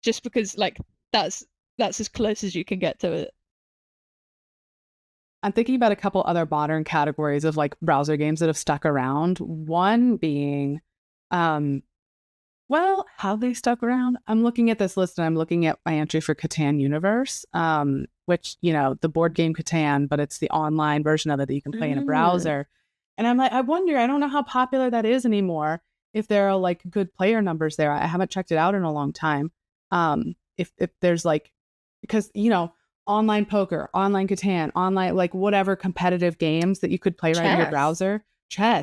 Just because like that's as close as you can get to it. I'm thinking about a couple other modern categories of like browser games that have stuck around. One being well, how they stuck around. I'm looking at this list and I'm looking at my entry for Catan Universe, which, you know, the board game Catan, but it's the online version of it that you can play in a browser. And I'm like, I wonder, I don't know how popular that is anymore. If there are like good player numbers there. I haven't checked it out in a long time. If there's like, because, you know, online poker, online Catan, online, like whatever competitive games that you could play right in your browser. Chess,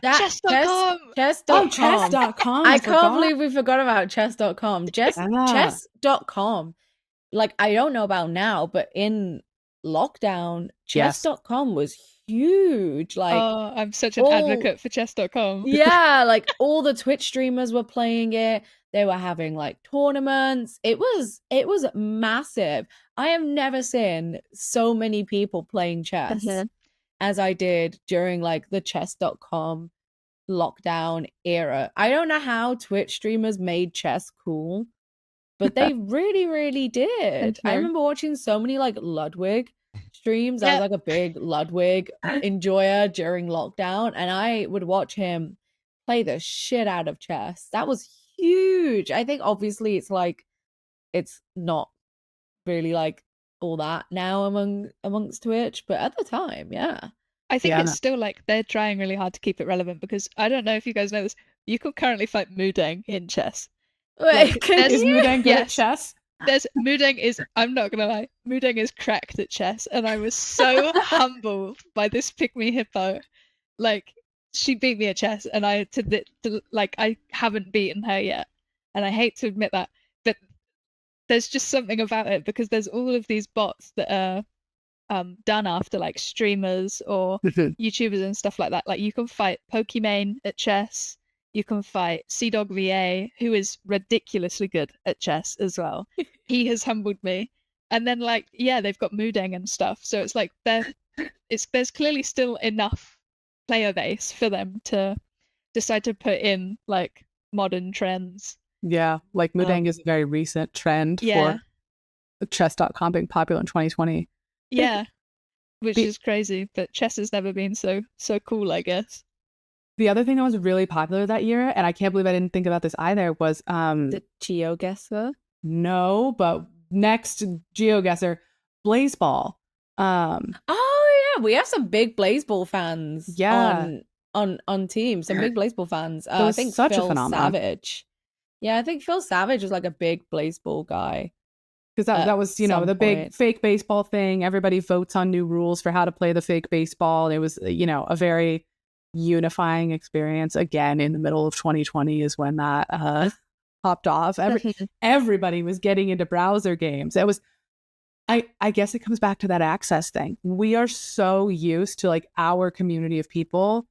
Chess.com. Chess.com. Oh, chess.com. I can't believe we forgot about chess.com. Chess.com. Like, I don't know about now, but in lockdown, chess.com was huge. Like, oh, I'm such an advocate for chess.com. Yeah, like all the Twitch streamers were playing it. They were having like tournaments. It was massive. I have never seen so many people playing chess as I did during like the chess.com lockdown era. I don't know how Twitch streamers made chess cool, but they really, really did. I remember watching so many like Ludwig streams. I was like a big Ludwig enjoyer during lockdown, and I would watch him play the shit out of chess. That was huge. I think obviously it's like it's not really like all that now amongst Twitch, but at the time, I think it's still like they're trying really hard to keep it relevant, because I don't know if you guys know this, you can currently fight Mudeng in chess. Wait, is Mudeng good at chess? Mudeng is, I'm not gonna lie, Mudeng is cracked at chess, and I was so humbled by this pygmy hippo. Like, she beat me at chess, and I haven't beaten her yet, and I hate to admit that, but there's just something about it, because there's all of these bots that are done after like streamers or YouTubers and stuff like that. Like, you can fight Pokimane at chess. You can fight CDog VA, who is ridiculously good at chess as well. He has humbled me. And then like, they've got Mudeng and stuff. So it's like there's clearly still enough player base for them to decide to put in like modern trends. Yeah, like Mudeng is a very recent trend for chess.com being popular in 2020. Yeah, which is crazy, but chess has never been so cool, I guess. The other thing that was really popular that year, and I can't believe I didn't think about this either, was the GeoGuessr. No, but next GeoGuessr, Blazeball. Oh yeah, we have some big Blazeball fans Yeah, on team. Some big Blazeball fans. that I was think such a Phil phenomenon. Savage. Yeah, I think Phil Savage was like a big Blazeball guy Because at that was, some the big point. fake baseball thing. Everybody votes on new rules for how to play the fake baseball. And it was, a very unifying experience. Again, in the middle of 2020 is when that popped off. Everybody was getting into browser games. It was, I guess it comes back to that access thing. We are so used to like our community of people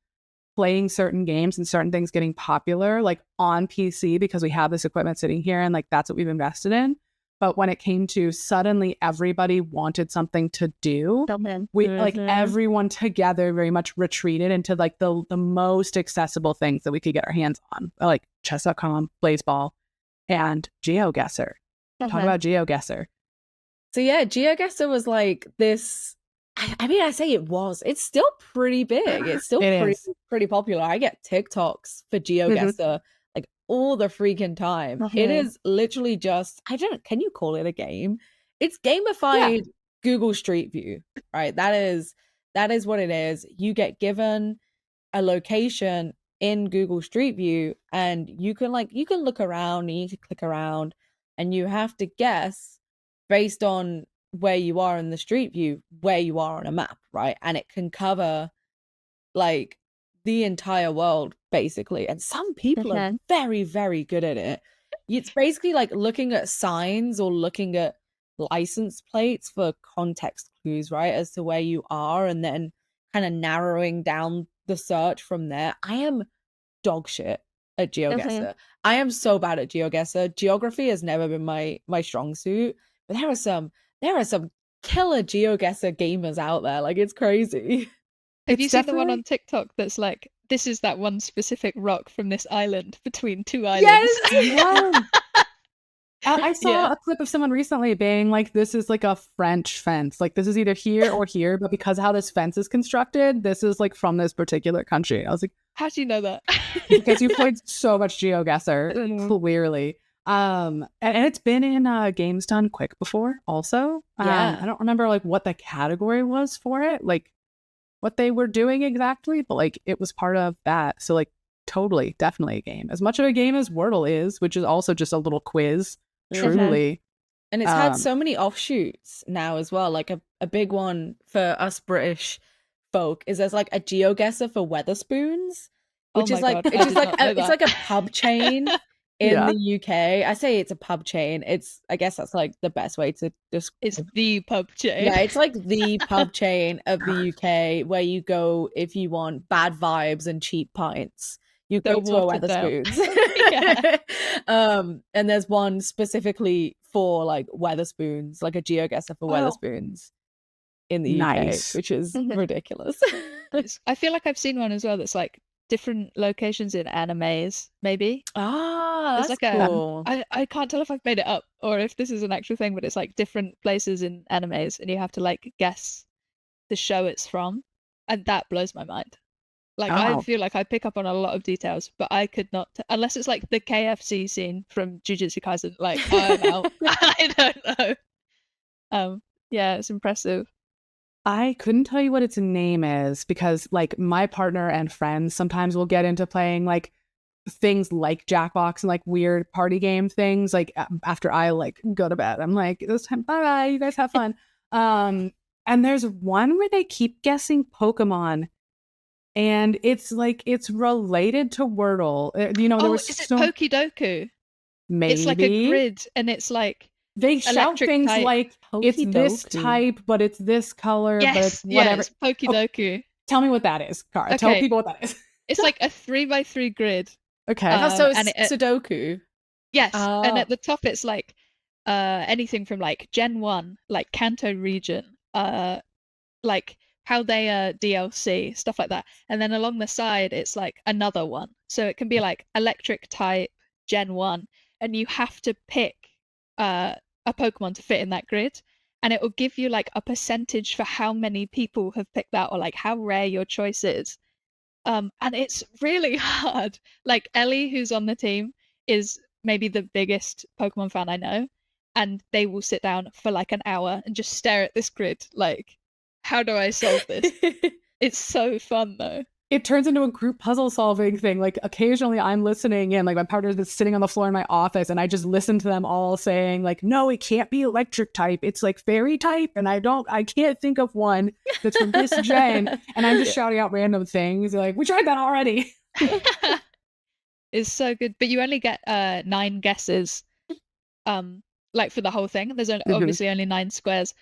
playing certain games and certain things getting popular like on PC because we have this equipment sitting here and like that's what we've invested in. But when it came to suddenly everybody wanted something to do, we like everyone together very much retreated into like the most accessible things that we could get our hands on, like chess.com, Blazeball, and GeoGuessr. Talk about GeoGuessr. So yeah, GeoGuessr was like this. I mean, I say it was. It's still pretty big. It's still pretty popular. I get TikToks for GeoGuessr like all the freaking time. It is literally just can you call it a game? It's gamified Google Street View, right? That is what it is. You get given a location in Google Street View and you can look around and you can click around and you have to guess based on where you are in the street view, where you are on a map, right? And it can cover like the entire world basically. And some people are very, very good at it. It's basically like looking at signs or looking at license plates for context clues, right? As to where you are and then kind of narrowing down the search from there. I am dog shit at GeoGuessr. I am so bad at GeoGuessr. Geography has never been my strong suit, but there are some killer GeoGuessr gamers out there. Like it's crazy. Have you seen the one on TikTok that's like, this is that one specific rock from this island between two islands? Yes. I saw a clip of someone recently being like, this is like a French fence. Like this is either here or here, but because of how this fence is constructed, this is like from this particular country. I was like, how do you know that? Because you played so much GeoGuessr, clearly. And it's been in Games Done Quick before also. I don't remember like what the category was for it, like what they were doing exactly, but like it was part of that. So like totally, definitely a game. As much of a game as Wordle is, which is also just a little quiz. Truly. And it's had so many offshoots now as well. Like a big one for us British folk is there's like a GeoGuessr for Weatherspoons, which is like it's like a pub chain in the UK. I say it's a pub chain. I guess that's like the best way to describe. It's the pub chain. Yeah, it's like the pub chain of the UK where you go if you want bad vibes and cheap pints. You go to a Weatherspoons. And there's one specifically for like Weatherspoons, like a GeoGuessr for Weatherspoons in the UK, which is ridiculous. I feel like I've seen one as well that's like different locations in animes, maybe. That's like cool. I can't tell if I've made it up or if this is an actual thing, but it's like different places in animes and you have to like guess the show it's from. And that blows my mind. Like, I feel like I pick up on a lot of details, but I could not, unless it's like the KFC scene from Jujutsu Kaisen, like, I'm out. I don't know. Yeah, it's impressive. I couldn't tell you what its name is because like my partner and friends sometimes will get into playing like things like Jackbox and like weird party game things like after I like go to bed. I'm like, this time, bye, you guys have fun. And there's one where they keep guessing Pokemon. And it's like, it's related to Wordle. There was is it Pokidoku? Maybe. It's like a grid, and it's like... They shout things type. like, it's this type, but it's this color, but it's whatever. Yes, Pokidoku. Tell me what that is, Cara. Okay. Tell people what that is. It's like a 3x3 grid. Okay. So it's Sudoku. Yes, and at the top it's like anything from like Gen 1, like Kanto region, like... Paldea DLC, stuff like that. And then along the side, it's like another one. So it can be like electric type Gen 1. And you have to pick a Pokemon to fit in that grid. And it will give you like a percentage for how many people have picked that or like how rare your choice is. And it's really hard. Like Ellie, who's on the team, is maybe the biggest Pokemon fan I know. And they will sit down for like an hour and just stare at this grid like... how do I solve this? It's so fun though. It turns into a group puzzle solving thing. Like occasionally I'm listening in, like my partner's is sitting on the floor in my office and I just listen to them all saying like, no, it can't be electric type. It's like fairy type. And I can't think of one that's from this gen. And I'm just shouting out random things. They're like, we tried that already. It's so good. But you only get 9 guesses like for the whole thing. There's obviously only 9 squares.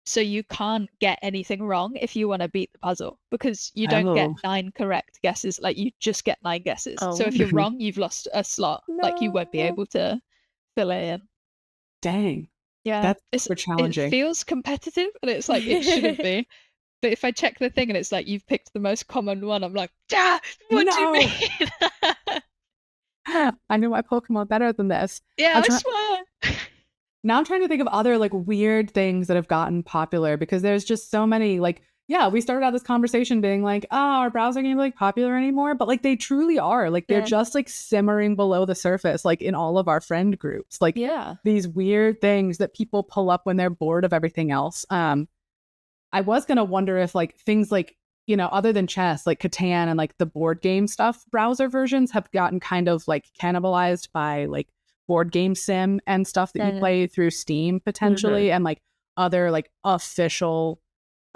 So you can't get anything wrong if you want to beat the puzzle because you don't get 9 correct guesses. Like you just get 9 guesses. So if you're wrong, you've lost a slot. Like you won't be able to fill it in. Dang. Yeah. That's super challenging. It feels competitive and it's like it shouldn't be. But if I check the thing and it's like you've picked the most common one, I'm like, what do you mean? I know my Pokemon better than this. Yeah, I swear. Now I'm trying to think of other like weird things that have gotten popular because there's just so many like, yeah, we started out this conversation being like, oh, our browser games like popular anymore? But like they truly are. Like they're just like simmering below the surface, like in all of our friend groups. Like these weird things that people pull up when they're bored of everything else. I was gonna wonder if like things like, you know, other than chess, like Catan and like the board game stuff, browser versions have gotten kind of like cannibalized by like board game sim and stuff that you play through Steam potentially, and like other like official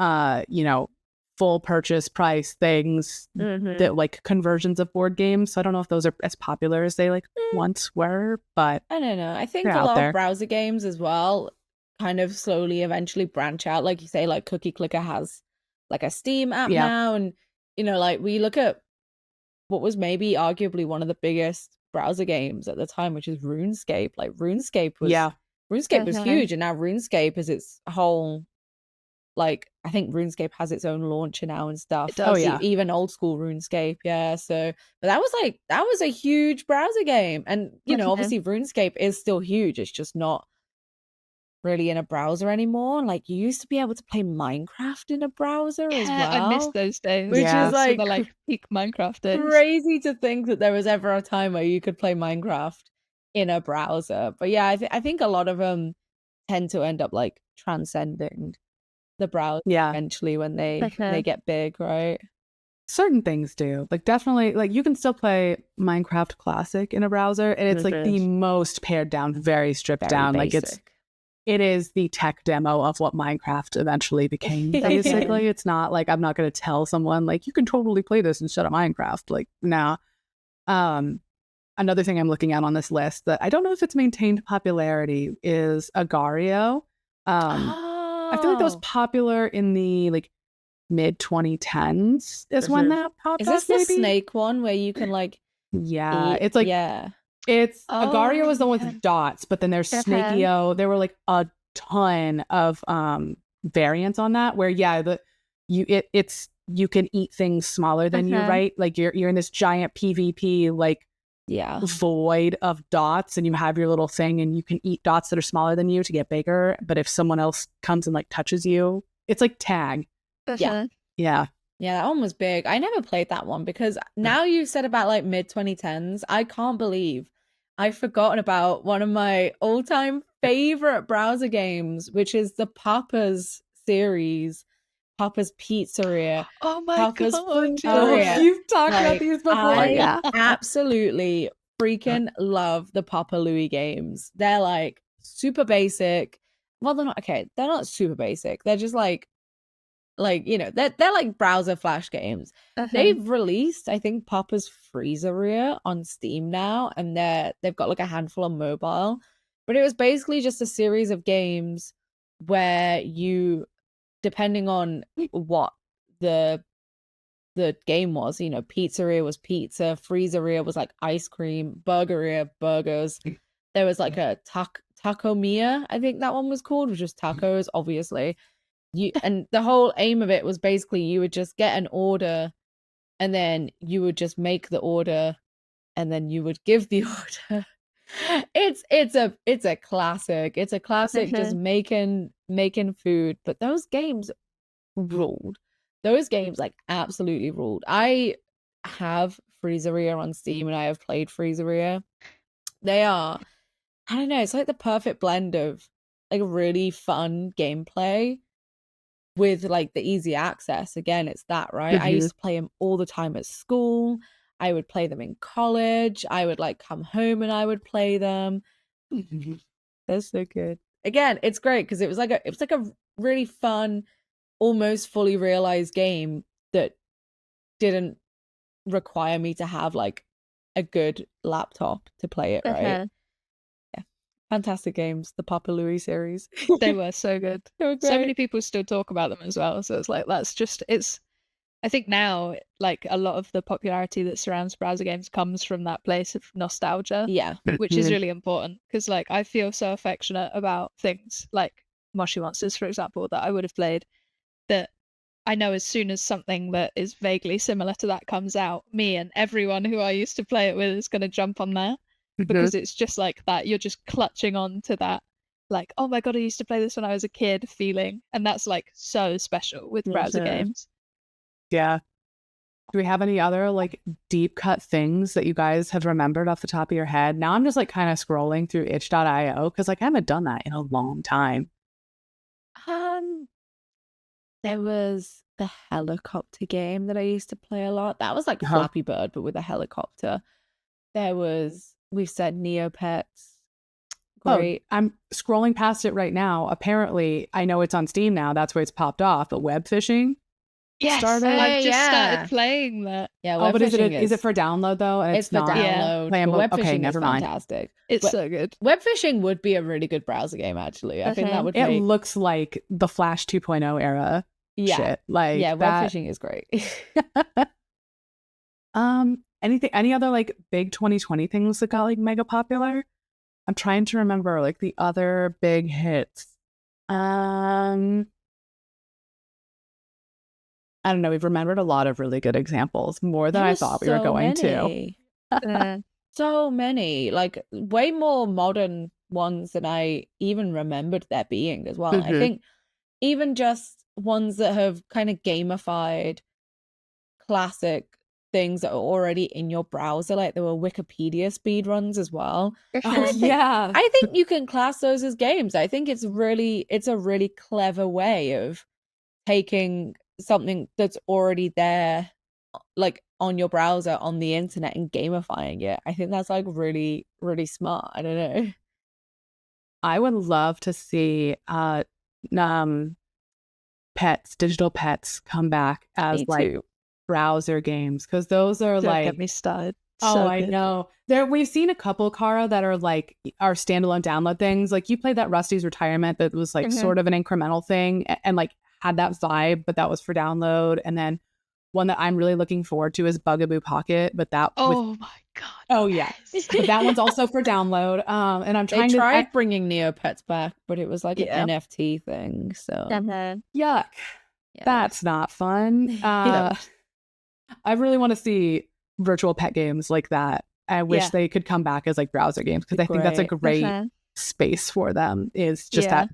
you know, full purchase price things that like conversions of board games. So I don't know if those are as popular as they like once were, but I don't know. I think a lot of browser games as well kind of slowly eventually branch out. Like you say, like Cookie Clicker has like a Steam app now, and you know, like we look at what was maybe arguably one of the biggest browser games at the time, which is RuneScape. Like RuneScape was huge, and now RuneScape is its whole, like I think RuneScape has its own launcher now and stuff. Even old school RuneScape, so but that was a huge browser game, and you know, obviously RuneScape is still huge. It's just not really in a browser anymore. Like you used to be able to play Minecraft in a browser as well. I miss those days, which is like, so like peak Minecraft days. Crazy to think that there was ever a time where you could play Minecraft in a browser. But yeah, I think a lot of them tend to end up like transcending the browser eventually when they get big, right? Certain things do. Like definitely, like you can still play Minecraft Classic in a browser, and it's like the most pared down, very stripped down. Basic. Like it is the tech demo of what Minecraft eventually became, basically. It's not like I'm not going to tell someone like you can totally play this instead of Minecraft. Like, nah. Another thing I'm looking at on this list that I don't know if it's maintained popularity is Agario. I feel like that was popular in the like mid 2010s is when that popped up. Is this the snake one where you can like it's like it's Agario was the one with dots, but then there's Snakeio. There were like a ton of variants on that where you can eat things smaller than you, right? Like you're in this giant PvP like void of dots, and you have your little thing, and you can eat dots that are smaller than you to get bigger. But if someone else comes and like touches you, it's like tag. Yeah, that one was big. I never played that one because now you said about like mid 2010s, I can't believe I've forgotten about one of my all-time favorite browser games, which is the Papa's series, Papa's Pizzeria. Oh my Papa's God. You've talked about these before. I absolutely freaking love the Papa Louie games. They're like super basic. Well, they're not super basic. They're just like you know, they're like browser flash games. They've released, I think, Papa's Freezeria on Steam now, and they've got like a handful on mobile. But it was basically just a series of games where you, depending on what the game was, you know, Pizzeria was pizza, Freezeria was like ice cream, Burgeria burgers. There was like a Taco Mia, I think that one was called, which was tacos, obviously. And the whole aim of it was basically you would just get an order, and then you would just make the order, and then you would give the order. It's a classic. It's a classic just making food. But those games ruled. Those games like absolutely ruled. I have Freezeria on Steam, and I have played Freezeria. They are, I don't know, it's like the perfect blend of like really fun gameplay with like the easy access, again, it's that, right? I used to play them all the time at school. I would play them in college. I would like come home and I would play them. They're so good. Again, it's great because it was like a really fun, almost fully realized game that didn't require me to have like a good laptop to play it, right? Yeah. Fantastic games, the Papa Louie series. They were so good. They were great. So many people still talk about them as well. So it's like, I think now, like, a lot of the popularity that surrounds browser games comes from that place of nostalgia. Yeah. Which is really important because, like, I feel so affectionate about things like Moshi Monsters, for example, that I would have played, that I know as soon as something that is vaguely similar to that comes out, me and everyone who I used to play it with is going to jump on there because it's just like that. You're just clutching on to that, like, oh my God, I used to play this when I was a kid feeling. And that's like so special with browser games. Yeah. Do we have any other like deep cut things that you guys have remembered off the top of your head? Now I'm just like kind of scrolling through itch.io because like I haven't done that in a long time. There was the helicopter game that I used to play a lot. That was like Flappy Bird, but with a helicopter. There was, we've said Neopets. Great. Oh, I'm scrolling past it right now. Apparently, I know it's on Steam now. That's where it's popped off. But web fishing. Yes, I've just started playing that. Yeah, oh, but is it for download though? And it's for not download. Yeah. Web fishing okay, is never mind. Fantastic. It's so good. Web fishing would be a really good browser game, actually. I think that would. It looks like the Flash 2.0 era. Shit. Like web fishing is great. Any other like big 2020 things that got like mega popular? I'm trying to remember like the other big hits. I don't know. We've remembered a lot of really good examples, more than I thought we were going to. So many, like way more modern ones than I even remembered there being as well. I think even just ones that have kind of gamified classic things that are already in your browser, like there were Wikipedia speedruns as well. I think you can class those as games. I think it's a really clever way of taking something that's already there, like on your browser on the internet, and gamifying it. I think that's like really, really smart. I don't know. I would love to see digital pets come back as like browser games, because those are Don't get me started. I know. We've seen a couple, Cara, that are like our standalone download things. Like you played that Rusty's Retirement that was like sort of an incremental thing and like had that vibe, but that was for download. And then one that I'm really looking forward to is Bugaboo Pocket, but that my God. Oh yeah. But that one's also for download. And I'm trying tried bringing Neopets back, but it was like an NFT thing. So yuck. Yeah, that's not fun. I really want to see virtual pet games like that. I wish they could come back as like browser games, because I think that's a great space for them, is just that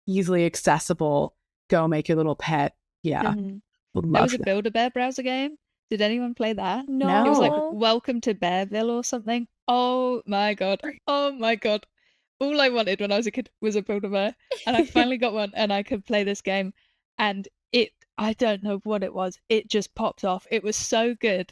easily accessible, go make your little pet. Yeah. There was a Build-A-Bear browser game. Did anyone play that? No. It was like Welcome to Bearville or something. Oh my God. Oh my God. All I wanted when I was a kid was a Build-A-Bear. And I finally got one and I could play this game. And I don't know what it was. It just popped off. It was so good.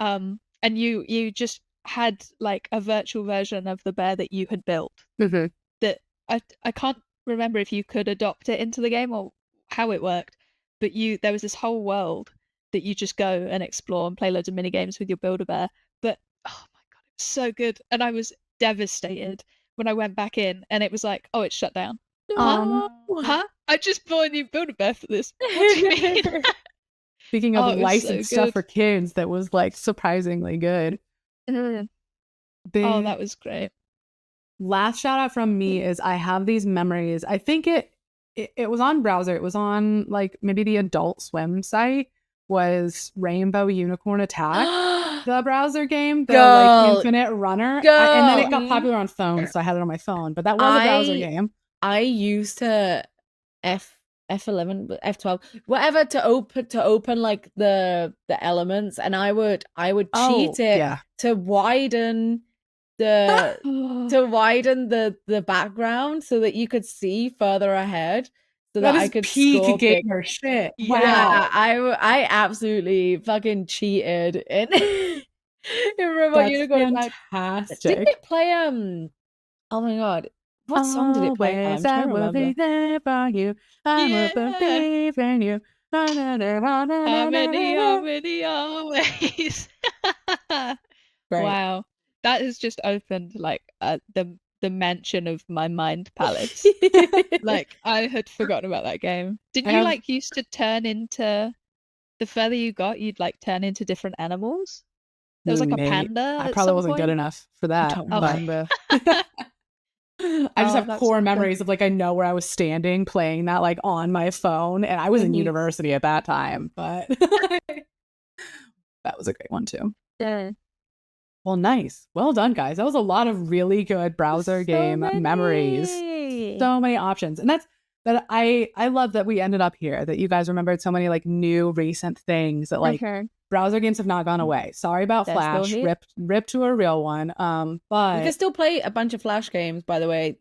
And you just had like a virtual version of the bear that you had built. That I can't remember if you could adopt it into the game or how it worked, but there was this whole world that you just go and explore and play loads of mini games with your Build-A-Bear. But oh my God, it was so good. And I was devastated when I went back in and it was like, oh, it's shut down. Huh? I just bought a new Build-A-Bear for this. What do you mean? Speaking of licensed stuff for kids, that was like surprisingly good. Oh, that was great. Last shout out from me is I have these memories. I think it was on browser. It was on like maybe the Adult Swim site, was Rainbow Unicorn Attack, the browser game, the like infinite runner. And then it got popular on phones, so I had it on my phone. But that was a browser game. I used to F11, F12, whatever, to open like the elements, and I would cheat it to widen the background so that you could see further ahead. so that I could score big. gamer shit. Yeah. Wow. I absolutely fucking cheated in Robot Unicorn. Fantastic. Did it play oh my god, what song did it play? I'm trying to remember. Be there for you. I will believe in you. How many always? Wow, that has just opened like the mention of my mind palace. Like I had forgotten about that game. Did you like used to turn into, the further you got, you'd like turn into different animals? There was like a panda. I probably wasn't good enough for that. I don't remember. I just have core memories of like I know where I was standing playing that like on my phone, and I was in university at that time, but that was a great one too. Yeah. Well, nice. Well done, guys. That was a lot of really good browser game memories. So many options. And that's that I love that we ended up here, that you guys remembered so many like new recent things that like browser games have not gone away. Sorry about Flash. Rip to a real one. But you can still play a bunch of Flash games, by the way.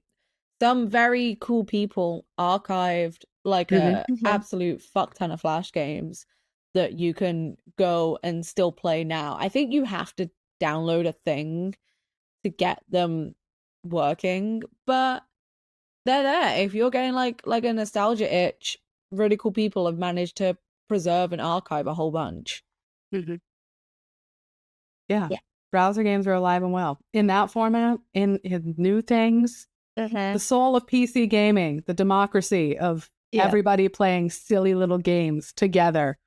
Some very cool people archived like a absolute fuck ton of Flash games that you can go and still play now. I think you have to download a thing to get them working, but they're there. If you're getting like a nostalgia itch, really cool people have managed to preserve and archive a whole bunch. Yeah. Browser games are alive and well in that format, in new things. The soul of PC gaming, the democracy of everybody playing silly little games together,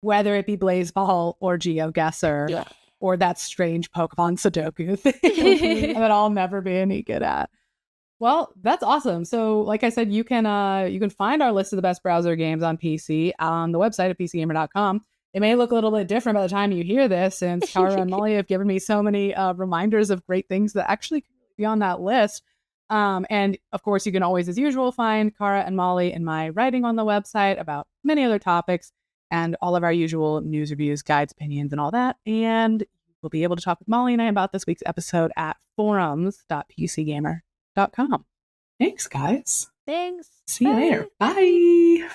whether it be Blazeball or GeoGuessr or that strange Pokemon Sudoku thing that I'll never be any good at. Well, that's awesome. So, like I said, you can find our list of the best browser games on PC on the website at pcgamer.com. It may look a little bit different by the time you hear this, since Cara and Molly have given me so many reminders of great things that actually be on that list. And of course, you can always, as usual, find Cara and Molly in my writing on the website about many other topics and all of our usual news, reviews, guides, opinions, and all that. And you'll be able to talk with Molly and I about this week's episode at forums.pcgamer.com. Thanks, guys. Thanks. See you later. Bye.